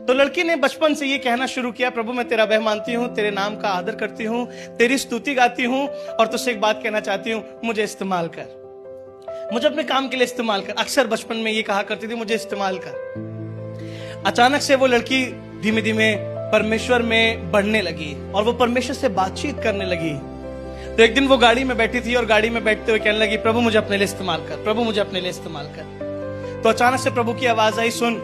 तो लड़की ने बचपन से ये कहना शुरू किया, प्रभु मैं तेरा भय मानती हूँ, तेरे नाम का आदर करती हूँ, तेरी स्तुति गाती हूँ और तुझसे एक बात कहना चाहती हूँ, मुझे इस्तेमाल कर, मुझे अपने काम के लिए इस्तेमाल कर। अक्सर बचपन में ये कहा करती थी, मुझे इस्तेमाल कर। अचानक से वो लड़की धीमे धीमे परमेश्वर में बढ़ने लगी और वो परमेश्वर से बातचीत करने लगी। तो एक दिन वो गाड़ी में बैठी थी और गाड़ी में बैठते हुए कहने लगी, प्रभु मुझे अपने लिए इस्तेमाल कर, प्रभु मुझे अपने लिए इस्तेमाल कर। तो अचानक से प्रभु की आवाज आई, सुन,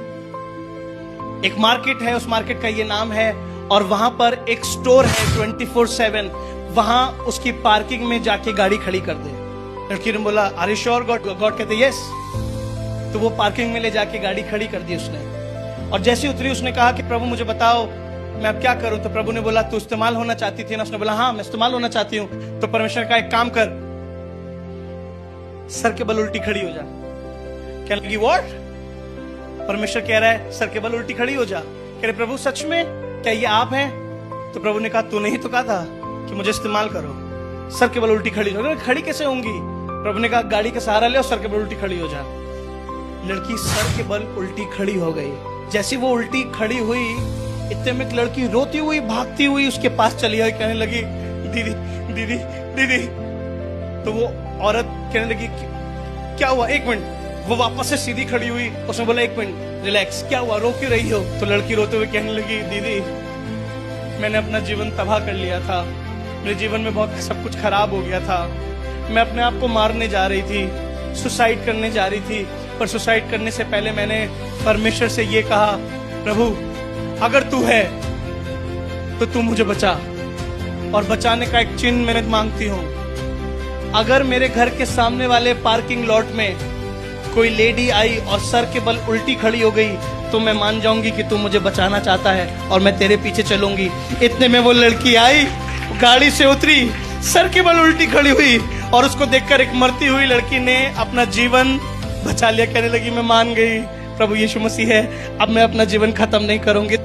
एक मार्केट है, उस मार्केट का ये नाम है और वहां पर एक स्टोर है 24/7, वहां उसकी पार्किंग में जाके गाड़ी खड़ी कर दे। लड़की ने बोला, are you sure God? God कहते यस। तो वो पार्किंग में ले जाके गाड़ी खड़ी कर दी उसने और जैसे उतरी उसने कहा कि प्रभु मुझे बताओ मैं अब क्या करूं। तो प्रभु ने बोला, तू इस्तेमाल होना चाहती थी ना? उसने बोला, हाँ मैं इस्तेमाल होना चाहती हूं। तो परमेश्वर का एक काम कर, सर के बल उल्टी खड़ी हो जा। क्या लगी? व्हाट? परमेश्वर कह रहा है सर के बल उल्टी खड़ी हो जा। कह रहे, प्रभु सच में? क्या ये आप हैं? तो प्रभु ने कहा, तूने ही तो कहा था कि मुझे इस्तेमाल करो, सर के बल उल्टी खड़ी हो। खड़ी कैसे होंगी? प्रभु ने कहा, गाड़ी का सहारा ले और सर के बल उल्टी खड़ी हो जा। लड़की सर के बल उल्टी खड़ी हो गई। जैसी वो उल्टी खड़ी हुई, इतने में एक लड़की रोती हुई भागती हुई उसके पास चली आई, कहने लगी, दीदी दीदी दीदी। तो वो औरत कहने लगी, क्या हुआ? एक मिनट। वो वापस से सीधी खड़ी हुई, उसने बोला, एक मिनट रिलैक्स, क्या हुआ, रो क्यों रही हो? तो लड़की रोते हुए कहने लगी, दीदी मैंने अपना जीवन तबाह कर लिया था, मेरे जीवन में बहुत सब कुछ खराब हो गया था, मैं अपने आप को मारने जा रही थी, सुसाइड करने जा रही थी, पर सुसाइड करने से पहले मैंने परमेश्वर से ये कहा, प्रभु अगर तू है तो तू मुझे बचा, और बचाने का एक चिन्ह मैंने मांगती हूँ। अगर मेरे घर के सामने वाले पार्किंग लॉट में कोई लेडी आई और सर के बल उल्टी खड़ी हो गई तो मैं मान जाऊंगी कि तू मुझे बचाना चाहता है और मैं तेरे पीछे चलूंगी। इतने में वो लड़की आई, गाड़ी से उतरी, सर के बल उल्टी खड़ी हुई और उसको देखकर एक मरती हुई लड़की ने अपना जीवन बचा लिया। कहने लगी, मैं मान गई, प्रभु यीशु मसीह है, अब मैं अपना जीवन खत्म नहीं करूंगी।